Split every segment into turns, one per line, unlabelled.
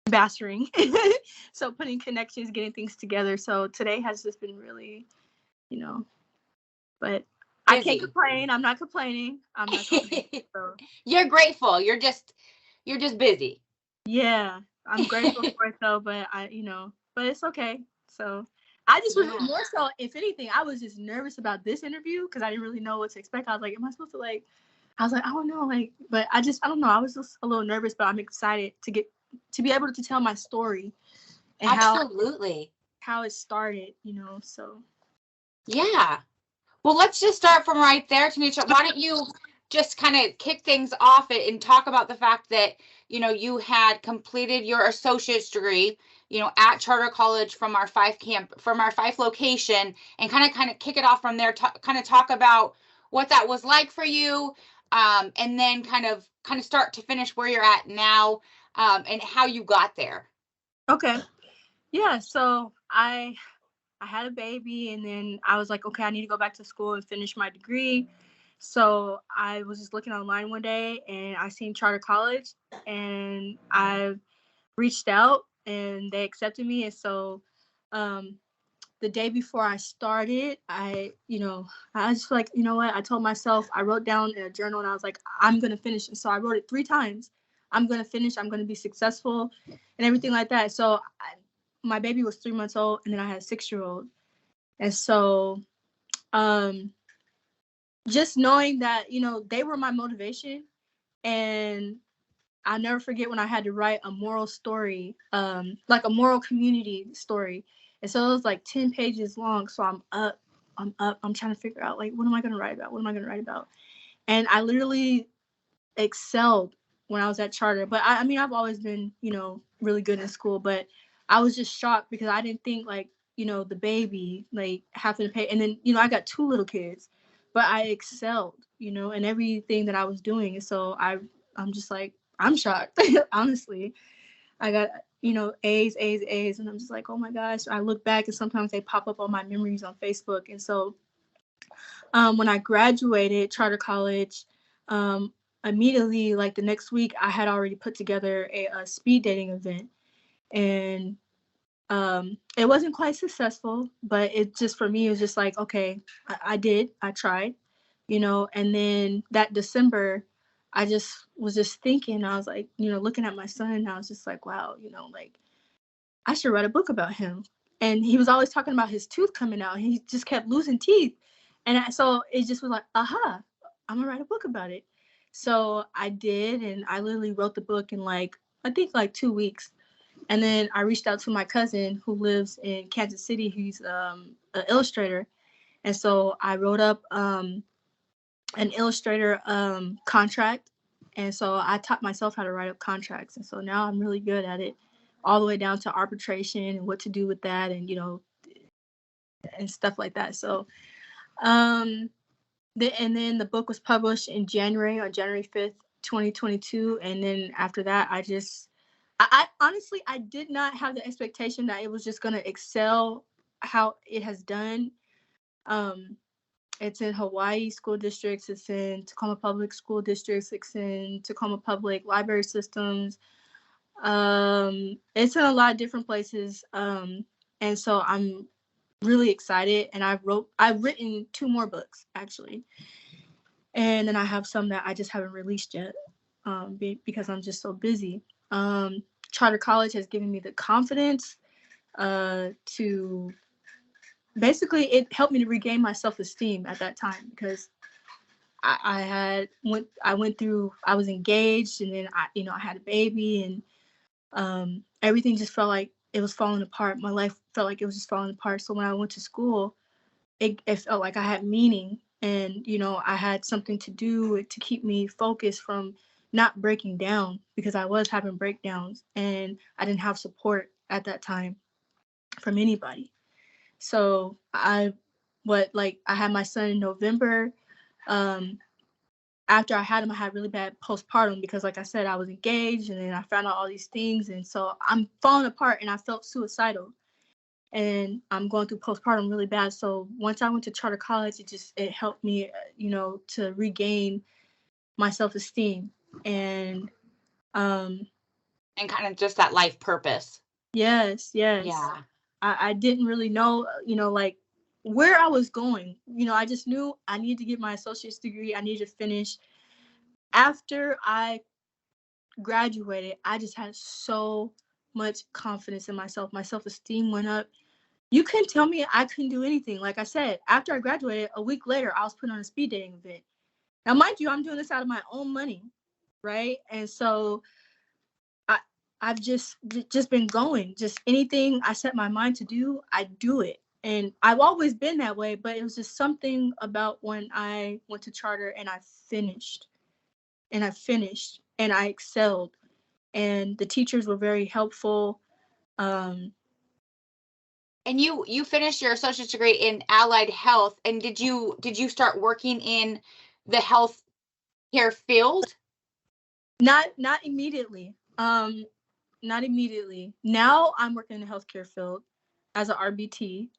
ambassadoring. So putting connections, getting things together. So today has just been really, you know, but I can't
Busy.
complain. I'm not complaining. I'm not complaining. So
You're grateful. You're just busy.
yeah, I'm grateful for it though, but but it's okay. So I just was
Yeah.
more so, if anything, I was just nervous about this interview because I didn't really know what to expect. I was like, am I supposed to like? I was like, I don't know, like, but I don't know. I was just a little nervous, but I'm excited to be able to tell my story and
Absolutely.
how it started. So
Yeah. Well, let's just start from right there, Tanisha. Why don't you just kind of kick things off and talk about the fact that, you had completed your associate's degree, at Charter College from our Fife location, and kind of kick it off from there, kind of talk about what that was like for you, and then kind of start to finish where you're at now, and how you got there.
okay, yeah. So I had a baby, and then I was like, okay, I need to go back to school and finish my degree. So I was just looking online one day, and I seen Charter College, and I reached out, and they accepted me. And so, um, the day before I started, I just like, you know what? I told myself, I wrote down in a journal, and I was like, I'm gonna finish. And so I wrote it 3 times. I'm gonna finish. I'm gonna be successful, and everything like that. So my baby was 3 months old, and then I had a 6-year-old. And so, um, just knowing that, they were my motivation. And I'll never forget when I had to write a moral story, like a moral community story. And so it was like 10 pages long. So I'm trying to figure out, like, what am I going to write about? What am I going to write about? And I literally excelled when I was at Charter. But I mean, I've always been, really good in school, but I was just shocked because I didn't think, like, the baby, like, having to pay. And then, I got 2 little kids, but I excelled, in everything that I was doing. And so I'm just like, I'm shocked. Honestly, I got, A's, A's, A's. And I'm just like, oh my gosh. I look back and sometimes they pop up on my memories on Facebook. And so, when I graduated Charter College, immediately, like the next week, I had already put together a speed dating event. And it wasn't quite successful, but it just, for me, it was just like, okay, I tried, and then that December, I just was just thinking, I was like, looking at my son, and I was just like, wow, like, I should write a book about him. And he was always talking about his tooth coming out. He just kept losing teeth. And so it just was like, aha, I'm going to write a book about it. So I did. And I literally wrote the book in, like, I think like 2 weeks. And then I reached out to my cousin who lives in Kansas City. He's an illustrator. And so I wrote up an illustrator contract. And so I taught myself how to write up contracts. And so now I'm really good at it, all the way down to arbitration and what to do with that, and, and stuff like that. So, and then the book was published in January, on January 5th, 2022. And then after that, I honestly, I did not have the expectation that it was just going to excel how it has done. Um, it's in Hawaii school districts. It's in Tacoma Public School Districts. It's in Tacoma Public Library Systems. It's in a lot of different places. And so I'm really excited. And I've written 2 more books, actually. And then I have some that I just haven't released yet, because I'm just so busy. Charter College has given me the confidence to basically, it helped me to regain my self-esteem at that time, because I went through, I was engaged, and then I had a baby, and everything just felt like it was falling apart. My life felt like it was just falling apart. So when I went to school, it felt like I had meaning, and I had something to do to keep me focused from not breaking down, because I was having breakdowns, and I didn't have support at that time from anybody. So I had my son in November. Um, After I had him, I had really bad postpartum, because, like I said, I was engaged, and then I found out all these things, and so I'm falling apart, and I felt suicidal, and I'm going through postpartum really bad. So once I went to Charter College, it helped me, to regain my self-esteem. And
And kind of just that life purpose.
Yes, yes.
Yeah.
I didn't really know, like where I was going. I just knew I needed to get my associate's degree. I needed to finish. After I graduated, I just had so much confidence in myself. My self-esteem went up. You couldn't tell me I couldn't do anything. Like I said, after I graduated, a week later, I was put on a speed dating event. Now, mind you, I'm doing this out of my own money, right? And so I I've just been going. Just anything I set my mind to do, I do it. And I've always been that way, but it was just something about when I went to charter and and I excelled, and the teachers were very helpful. Um,
And you finished your associate's degree in allied health, and did you start working in the health care field?
not immediately. Not immediately. Now I'm working in the healthcare field as a RBT.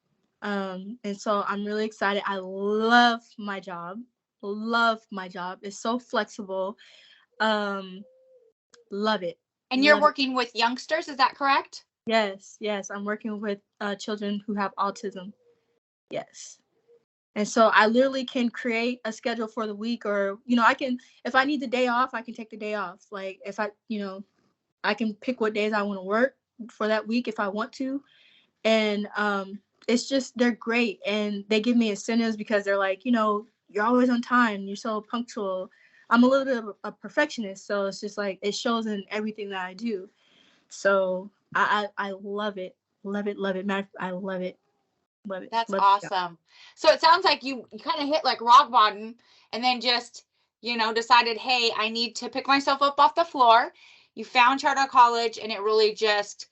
And so I'm really excited. I love my job. Love my job. It's so flexible. Um, love it.
And you're
Love it.
working with youngsters, is that correct?
Yes, yes. I'm working with children who have autism. Yes. And so I literally can create a schedule for the week, or, I can, if I need the day off, I can take the day off. Like if I can pick what days I want to work for that week if I want to. And it's just, they're great. And they give me incentives because they're like, you're always on time. You're so punctual. I'm a little bit of a perfectionist. So it's just like, it shows in everything that I do. So I love it. Love it. Love it. I love it. Love it.
That's
Love it.
awesome. So it sounds like you kind of hit like rock bottom and then just, decided, hey, I need to pick myself up off the floor. You found charter college and it really just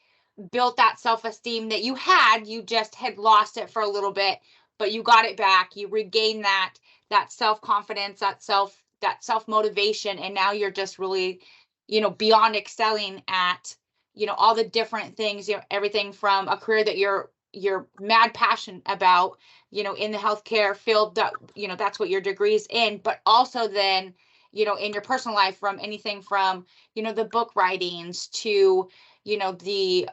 built that self-esteem that you had. You just had lost it for a little bit, but you got it back. You regained that self-confidence, that self-motivation, and now you're just really, beyond excelling at, all the different things, everything from a career that you're mad passionate about, in the healthcare field, that, that's what your degree's in, but also then, in your personal life, from anything from, the book writings to, the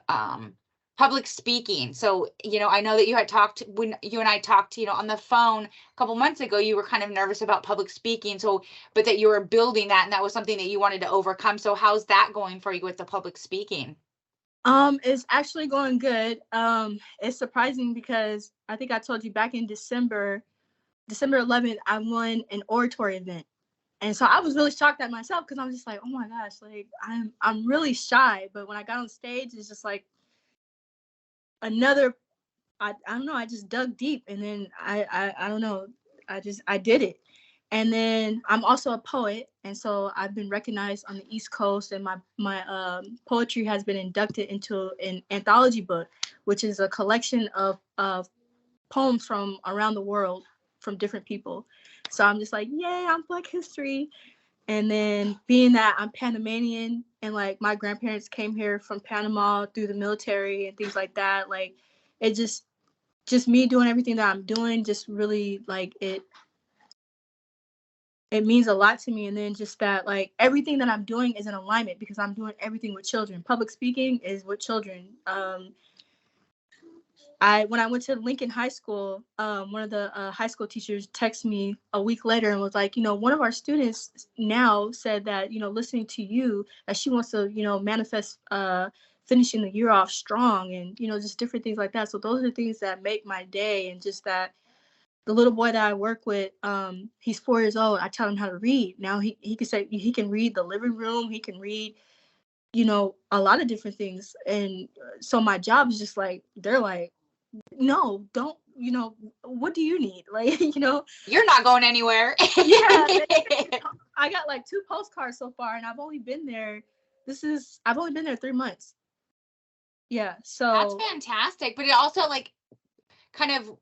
public speaking. So, I know that you had talked, when you and I talked, on the phone a couple months ago, you were kind of nervous about public speaking. So, but that you were building that, and that was something that you wanted to overcome. So how's that going for you with the public speaking?
It's actually going good. It's surprising because I think I told you back in December 11th, I won an oratory event. And so I was really shocked at myself because I'm just like, oh my gosh, like I'm really shy. But when I got on stage, it's just like another, I don't know, I just dug deep, and then I don't know, I did it. And then I'm also a poet, and so I've been recognized on the East Coast, and my poetry has been inducted into an anthology book, which is a collection of poems from around the world from different people. So I'm just like, yay, I'm Black history. And then being that I'm Panamanian, and like my grandparents came here from Panama through the military and things like that, like it just me doing everything that I'm doing just really, like, it means a lot to me. And then just that, like, everything that I'm doing is in alignment because I'm doing everything with children. Public speaking is with children. When I went to Lincoln High School, one of the high school teachers texted me a week later and was like, one of our students now said that, listening to you, that she wants to, manifest finishing the year off strong, and, just different things like that. So those are things that make my day. And just that the little boy that I work with, he's 4 years old. I tell him how to read. Now he can say, he can read the living room. He can read, a lot of different things. And so my job is just like, they're like, no, don't, what do you need? Like,
You're not going anywhere.
yeah, I got like 2 postcards so far, and I've only been there 3 months. Yeah. So
That's fantastic. But it also like kind of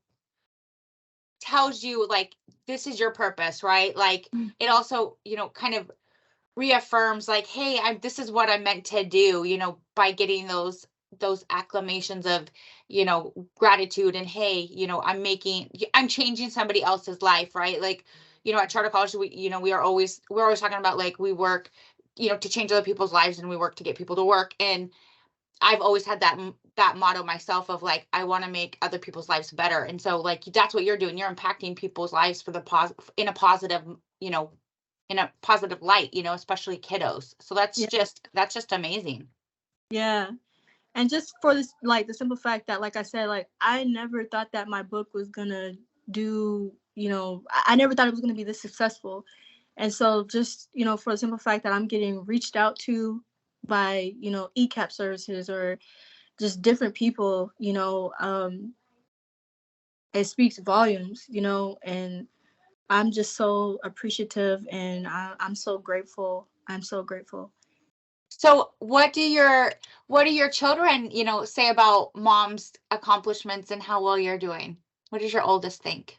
tells you like this is your purpose, right? Like it also, kind of reaffirms like, hey, this is what I'm meant to do, by getting those acclamations of, gratitude, and hey, I'm changing somebody else's life, right? Like, at charter college, we're always talking about like we work to change other people's lives, and we work to get people to work. And I've always had that motto myself of like, I want to make other people's lives better. And so like, that's what you're doing. You're impacting people's lives for in a positive, in a positive light, especially kiddos. So
Yeah.
that's just amazing.
Yeah. And just for this, like the simple fact that, like I said, like I never thought that my book was gonna do, I never thought it was gonna be this successful. And so just, for the simple fact that I'm getting reached out to by, ECAP services or just different people, it speaks volumes, and I'm just so appreciative, and I'm so grateful. I'm so grateful.
So what do your children, say about mom's accomplishments and how well you're doing? What does your oldest think?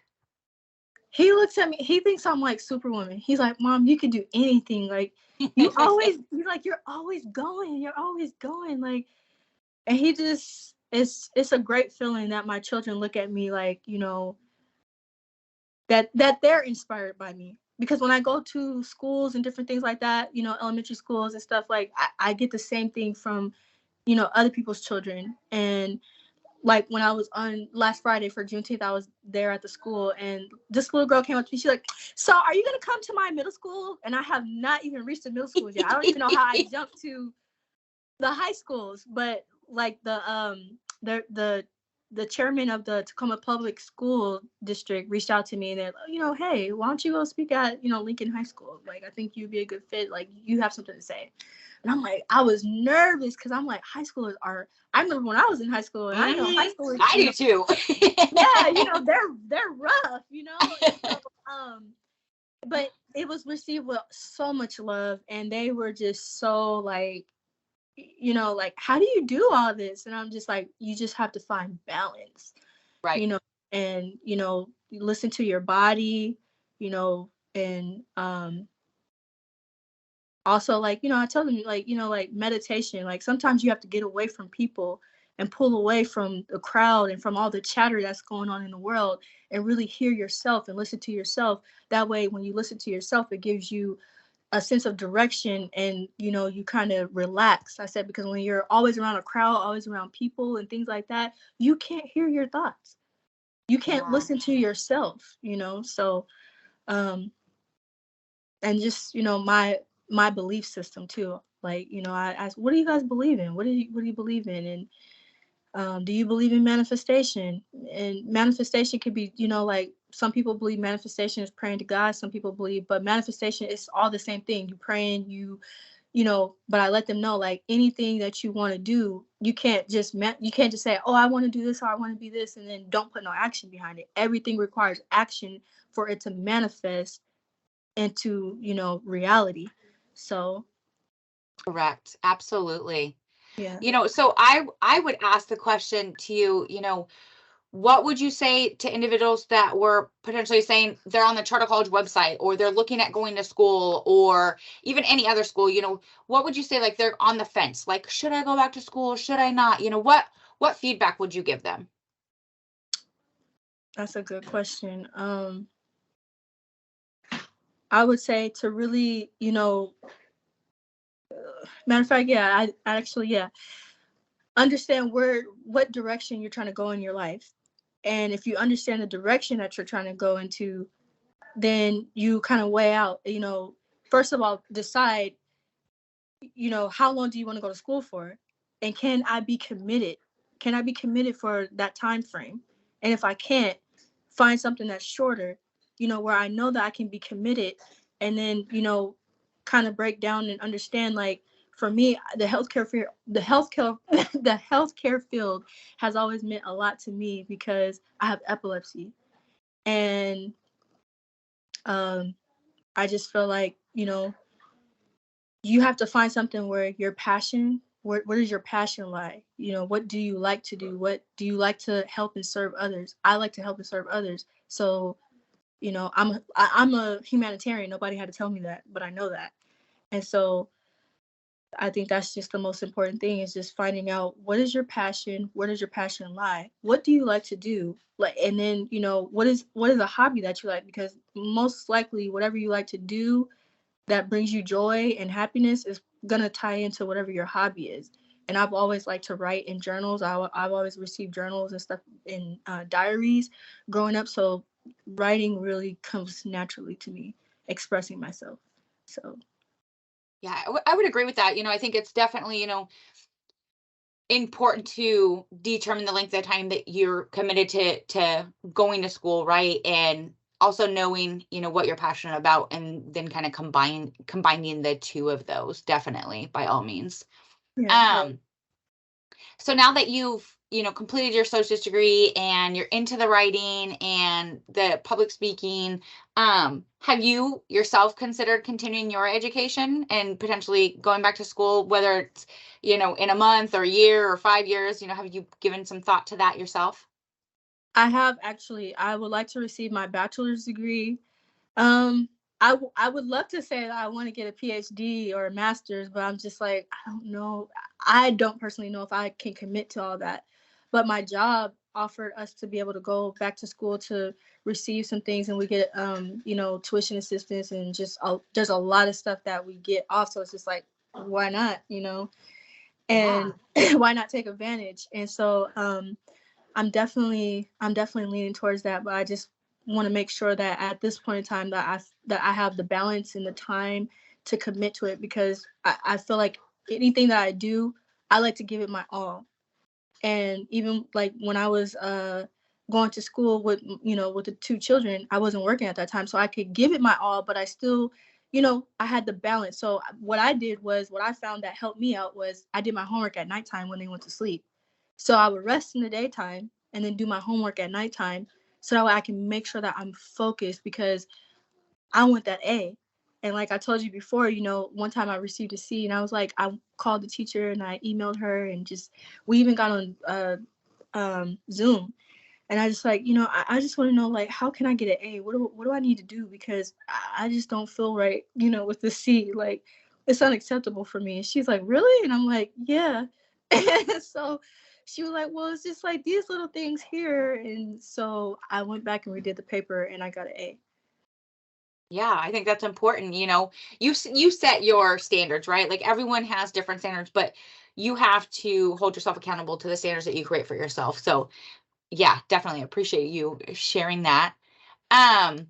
He looks at me, he thinks I'm like Superwoman. He's like, Mom, you can do anything. Like, he's like, you're always going. You're always going. Like, and he just, it's a great feeling that my children look at me like, that they're inspired by me. Because when I go to schools and different things like that, elementary schools and stuff, like I get the same thing from, other people's children. And like when I was on last Friday for Juneteenth, I was there at the school, and this little girl came up to me. She's like, "So, are you gonna come to my middle school?" And I have not even reached the middle school yet. I don't even know how I jumped to the high schools. But like the chairman of the Tacoma Public School District reached out to me, and they're like, hey, why don't you go speak at Lincoln High School? Like, I think you'd be a good fit. Like, you have something to say. And I'm like, I was nervous because I'm like, high schoolers are. I remember when I was in high school, and I know high schoolers.
I do too.
Yeah, they're rough, So, but it was received with so much love, and they were just so like, like, how do you do all this? And I'm just like, you just have to find balance,
right?
And listen to your body, and also, like, I tell them, like, like meditation, like sometimes you have to get away from people and pull away from the crowd and from all the chatter that's going on in the world, and really hear yourself and listen to yourself. That way, when you listen to yourself, it gives you a sense of direction, and you kind of relax. I said, because when you're always around a crowd, always around people and things like that, you can't hear your thoughts. You can't listen to yourself, So and just my belief system too. Like, I ask, what do you guys believe in? What do you believe in? And do you believe in manifestation? And manifestation could be, like some people believe manifestation is praying to God. Some people believe, but manifestation is all the same thing. You praying, but I let them know, like, anything that you want to do, you can't just say, oh, I want to do this, or I want to be this, and then don't put no action behind it. Everything requires action for it to manifest into reality. So
Correct. Absolutely.
yeah.
So I would ask the question to you, what would you say to individuals that were potentially saying they're on the charter college website, or they're looking at going to school, or even any other school? What would you say? Like, they're on the fence, like, should I go back to school? Should I not? What feedback would you give them?
That's a good question. I would say to really, matter of fact, yeah, I actually, yeah, understand what direction you're trying to go in your life. And if you understand the direction that you're trying to go into, then you kind of weigh out, first of all, decide, how long do you want to go to school for? And can I be committed? Can I be committed for that time frame? And if I can't, find something that's shorter, where I know that I can be committed, and then, kind of break down and understand, like, for me, the healthcare the healthcare field has always meant a lot to me because I have epilepsy. And I just feel like, you have to find something where your passion, where does your passion lie? What do you like to do? What do you like to help and serve others? I like to help and serve others. So, I'm a humanitarian. Nobody had to tell me that, but I know that. And so I think that's just the most important thing, is just finding out, what is your passion? Where does your passion lie? What do you like to do? Like, and then, what is a hobby that you like? Because most likely whatever you like to do, that brings you joy and happiness is gonna tie into whatever your hobby is. And I've always liked to write in journals. I've always received journals and stuff in diaries growing up. So writing really comes naturally to me, expressing myself. So
Yeah, I would agree with that. I think it's definitely, important to determine the length of time that you're committed to going to school, right? And also knowing, what you're passionate about, and then kind of combining the two of those, definitely, by all means.
yeah,
Um, so now that you've, completed your associate's degree and you're into the writing and the public speaking, have you yourself considered continuing your education and potentially going back to school, whether it's, in a month or a year or 5 years? Have you given some thought to that yourself?
I have actually. I would like to receive my bachelor's degree. I would love to say that I want to get a PhD or a master's, but I'm just like, I don't know. I don't personally know if I can commit to all that. But my job offered us to be able to go back to school to receive some things, and we get, tuition assistance, and just there's a lot of stuff that we get off. So it's just like, why not? And why not take advantage? And so, I'm definitely leaning towards that, but I just want to make sure that at this point in time that I have the balance and the time to commit to it, because I feel like anything that I do, I like to give it my all. And even like when I was going to school with the two children, I wasn't working at that time, so I could give it my all, but I still, I had the balance. So what I found that helped me out was I did my homework at nighttime when they went to sleep. So I would rest in the daytime and then do my homework at nighttime, so that way I can make sure that I'm focused, because I want that A. And like I told you before, one time I received a C, and I was like, I called the teacher and I emailed her, and just we even got on Zoom. And I just like, I just want to know, like, how can I get an A? What do I need to do? Because I just don't feel right, with the C. Like, it's unacceptable for me. And she's like, really? And I'm like, yeah. And so she was like, well, it's just like these little things here. And so I went back and redid the paper, and I got an A.
Yeah, I think that's important. You set your standards, right? Like everyone has different standards, but you have to hold yourself accountable to the standards that you create for yourself. So yeah, definitely appreciate you sharing that. Um,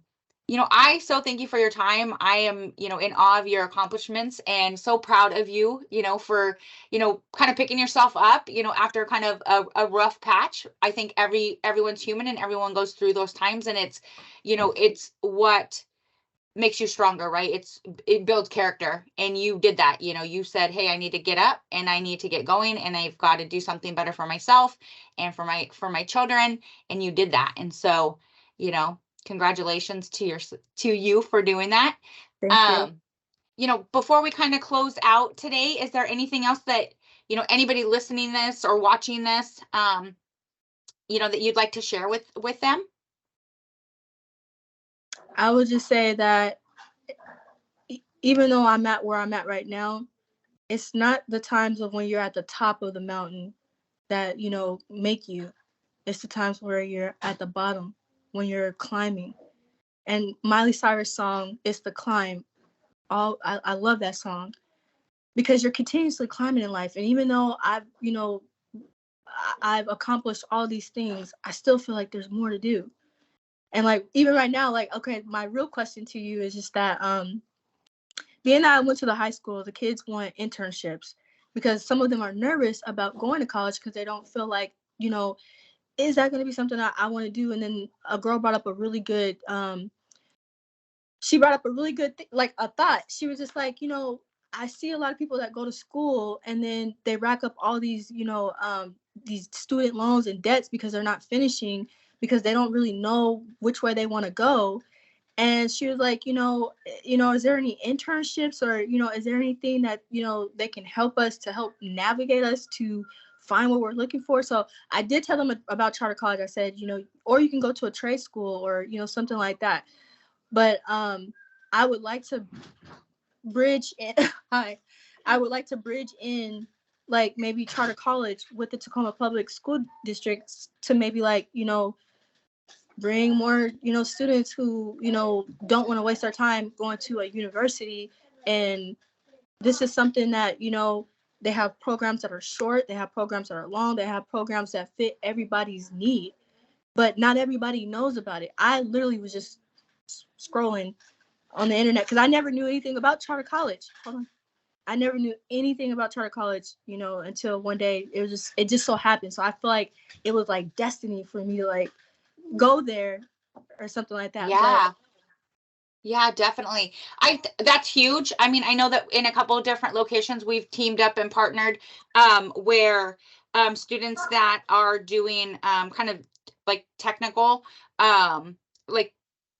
I so thank you for your time. I am, in awe of your accomplishments and so proud of you, for, kind of picking yourself up, after kind of a rough patch. I think everyone's human and everyone goes through those times, and it's what makes you stronger, right? It builds character, and you did that. You said, hey, I need to get up and I need to get going, and I've got to do something better for myself and for my children, and you did that. And so, congratulations to you for doing that.
Thank you.
um Before we kind of close out today, is there anything else that anybody listening this or watching this, that you'd like to share with them?
I would just say that even though I'm at where I'm at right now, it's not the times of when you're at the top of the mountain that, make you. It's the times where you're at the bottom, when you're climbing. And Miley Cyrus' song, It's the Climb. I love that song, because you're continuously climbing in life. And even though I've accomplished all these things, I still feel like there's more to do. And like even right now, like, okay, my real question to you is just that being that I went to the high school, the kids want internships, because some of them are nervous about going to college because they don't feel like, is that going to be something I want to do? And then a girl brought up a really good she brought up a really good like a thought. She was just like, I see a lot of people that go to school and then they rack up all these student loans and debts because they're not finishing, because they don't really know which way they want to go. And she was like, is there any internships, or is there anything that they can help us to help navigate us to find what we're looking for? So I did tell them about charter college. I said, or you can go to a trade school, or something like that. But I would like to bridge in, hi, I would like to bridge in, like, maybe charter college with the Tacoma Public School Districts, to maybe, like, bring more students who don't want to waste their time going to a university, And this is something that, you know, they have programs that are short, they have programs that are long, they have programs that fit everybody's need, but not everybody knows about it. I literally was just scrolling on the internet because I never knew anything about charter college. Hold on. I never knew anything about charter college, you know, until one day it just so happened. So I feel like it was like destiny for me to like go there or something like that.
Yeah. Yeah, definitely. That's huge. I mean, I know that in a couple of different locations we've teamed up and partnered where students that are doing kind of like technical like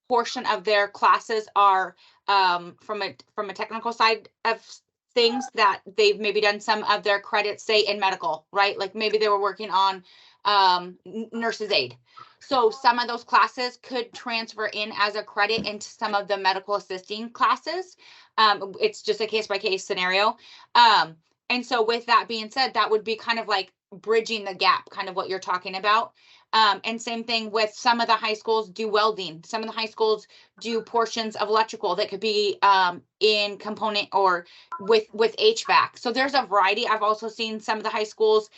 portion of their classes are from a technical side of things, that they've maybe done some of their credits, say in medical, right? Like maybe they were working on nurse's aid. So some of those classes could transfer in as a credit into some of the medical assisting classes. It's just a case by case scenario. And so with that being said, that would be kind of like bridging the gap, kind of what you're talking about. And same thing with some of the high schools do welding. Some of the high schools do portions of electrical that could be in component or with HVAC. So there's a variety. I've also seen some of the high schools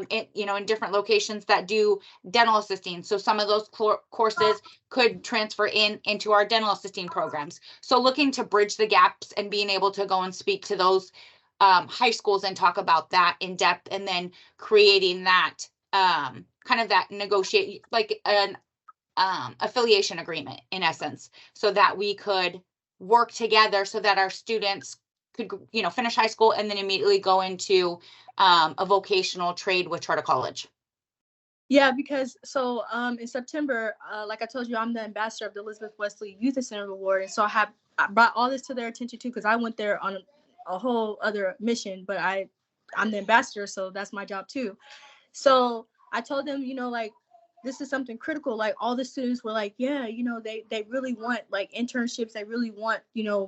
in different locations that do dental assisting. So some of those courses could transfer into our dental assisting programs. So looking to bridge the gaps and being able to go and speak to those high schools and talk about that in depth, and then creating that kind of that negotiate, like an affiliation agreement in essence, so that we could work together so that our students could, finish high school and then immediately go into a vocational trade with charter college.
Yeah, because so in September, like I told you, I'm the ambassador of the Elizabeth Wesley Youth Incentive Award, and so I brought all this to their attention too, because I went there on a whole other mission, but I'm the ambassador, so that's my job too. So I told them, like, this is something critical. Like, all the students were like, yeah, they really want like internships. They really want,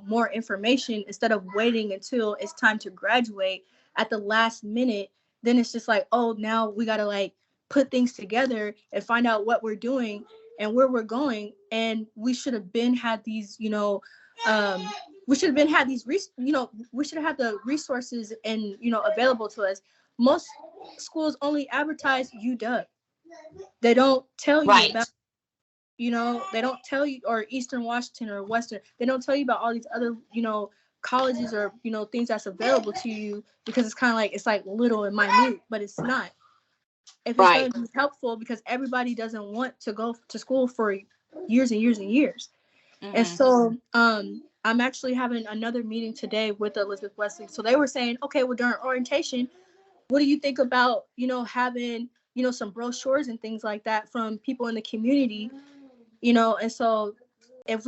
more information, instead of waiting until it's time to graduate at the last minute. Then it's just like, oh, now we got to like put things together and find out what we're doing and where we're going. And we should have been had these, we should have been had these, we should have had the resources and, available to us. Most schools only advertise UW. They don't tell you
Right.
about, they don't tell you, or Eastern Washington or Western. They don't tell you about all these other, colleges or, things that's available to you, because it's kind of like, it's like little and minute, but it's not. If it's going to be helpful, because everybody doesn't want to go to school for years and years and years. Mm-hmm. And so I'm actually having another meeting today with Elizabeth Wesley. So they were saying, okay, well, during orientation, what do you think about, having, some brochures and things like that from people in the community, and so if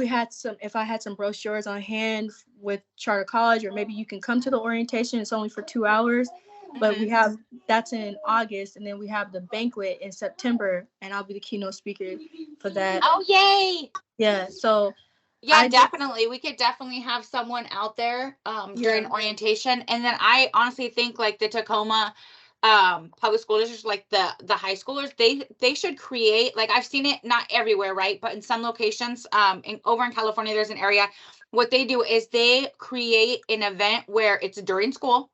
I had some brochures on hand with charter college, or maybe you can come to the orientation, it's only for 2 hours, but that's in August, and then we have the banquet in September, and I'll be the keynote speaker for that.
Oh, yay.
Yeah. So
yeah, definitely. We could definitely have someone out there during orientation. And then I honestly think like the Tacoma public school districts, like the high schoolers, they should create, like I've seen it, not everywhere, right? But in some locations, over in California, there's an area. What they do is they create an event where it's during school,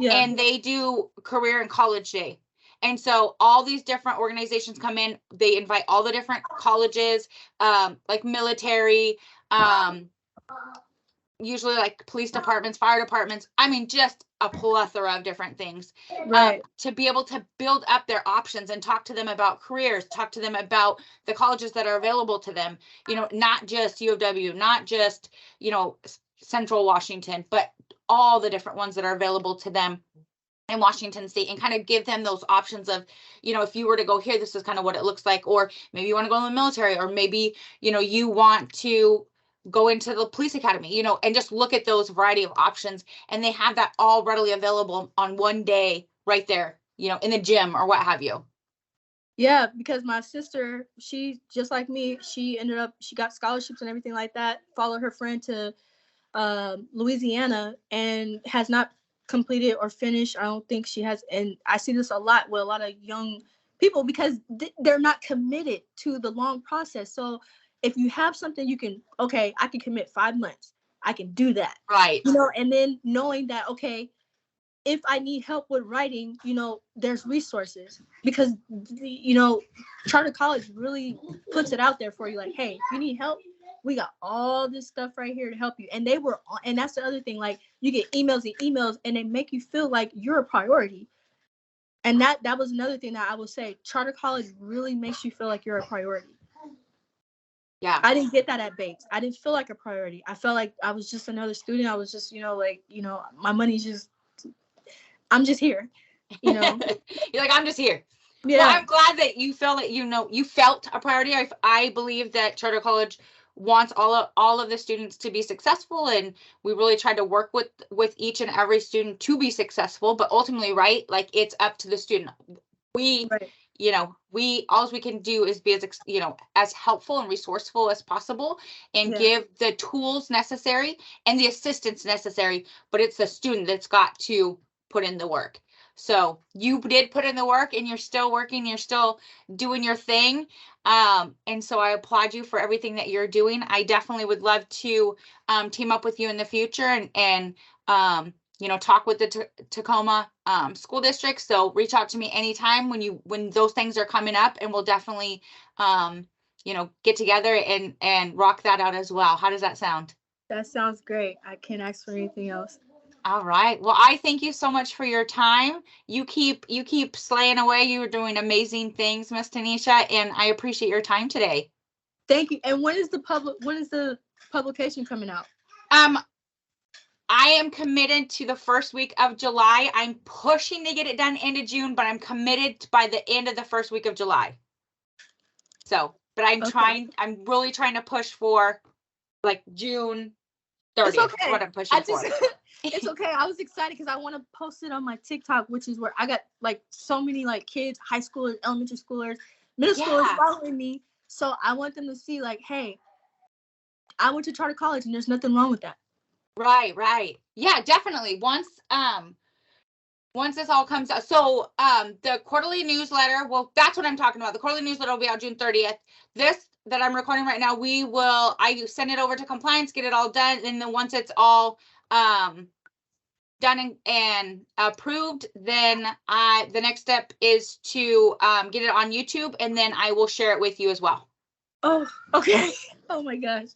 and they do career and college day. And so all these different organizations come in, they invite all the different colleges, like military, usually like police departments, fire departments. I mean, just a plethora of different things, to be able to build up their options and talk to them about careers, talk to them about the colleges that are available to them, not just U of W, not just, Central Washington, but all the different ones that are available to them in Washington State, and kind of give them those options of, if you were to go here, this is kind of what it looks like, or maybe you want to go in the military, or maybe, you want to go into the police academy, and just look at those variety of options. And they have that all readily available on one day right there, in the gym or what have you.
Yeah, because my sister, she, just like me, she got scholarships and everything like that, followed her friend to Louisiana, and has not completed or finished. I don't think she has. And I see this a lot with a lot of young people, because they're not committed to the long process. So if you have something, I can commit 5 months. I can do that.
Right.
You know, and then knowing that, okay, if I need help with writing, you know, there's resources, because, you know, charter college really puts it out there for you. Like, hey, if you need help, we got all this stuff right here to help you. And and that's the other thing. Like, you get emails and emails, and they make you feel like you're a priority. And that was another thing that I would say. Charter college really makes you feel like you're a priority.
Yeah.
I didn't get that at Bates. I didn't feel like a priority. I felt like I was just another student. I was just, you know, like, you know, my money's just, I'm just here, you know.
You're like, I'm just here.
Yeah.
Well, I'm glad that you feel that, you know, you felt a priority. I believe that charter college wants all of the students to be successful, and we really tried to work with each and every student to be successful. But ultimately, right, like, it's up to the student. We,
right.
You know, all we can do is be as, you know, as helpful and resourceful as possible, and give the tools necessary and the assistance necessary. But it's the student that's got to put in the work. So you did put in the work, and you're still working, you're still doing your thing. And so I applaud you for everything that you're doing. I definitely would love to team up with you in the future, and you know, talk with the Tacoma school district. So reach out to me anytime when those things are coming up, and we'll definitely you know, get together and rock that out as well. How does that sound?
That sounds great. I can't ask for anything else.
All right. Well, I thank you so much for your time. You keep slaying away. You are doing amazing things, Miss Tanisha, and I appreciate your time today.
Thank you. And when is the publication coming out?
I am committed to the first week of July. I'm pushing to get it done end of June, but I'm committed by the end of the first week of July. So, but I'm really trying to push for like June 30th. It's okay. What I'm pushing for.
It's okay. I was excited because I want to post it on my TikTok, which is where I got like so many like kids, high schoolers, elementary schoolers, middle schoolers following me. So I want them to see like, hey, I went to charter college, and there's nothing wrong with that.
Right. Yeah, definitely. Once this all comes out, so the quarterly newsletter, well, that's what I'm talking about. The quarterly newsletter will be out June 30th. This that I'm recording right now, I send it over to compliance, get it all done, and then once it's all done and approved, then the next step is to get it on YouTube, and then I will share it with you as well.
Oh, okay. Oh my gosh.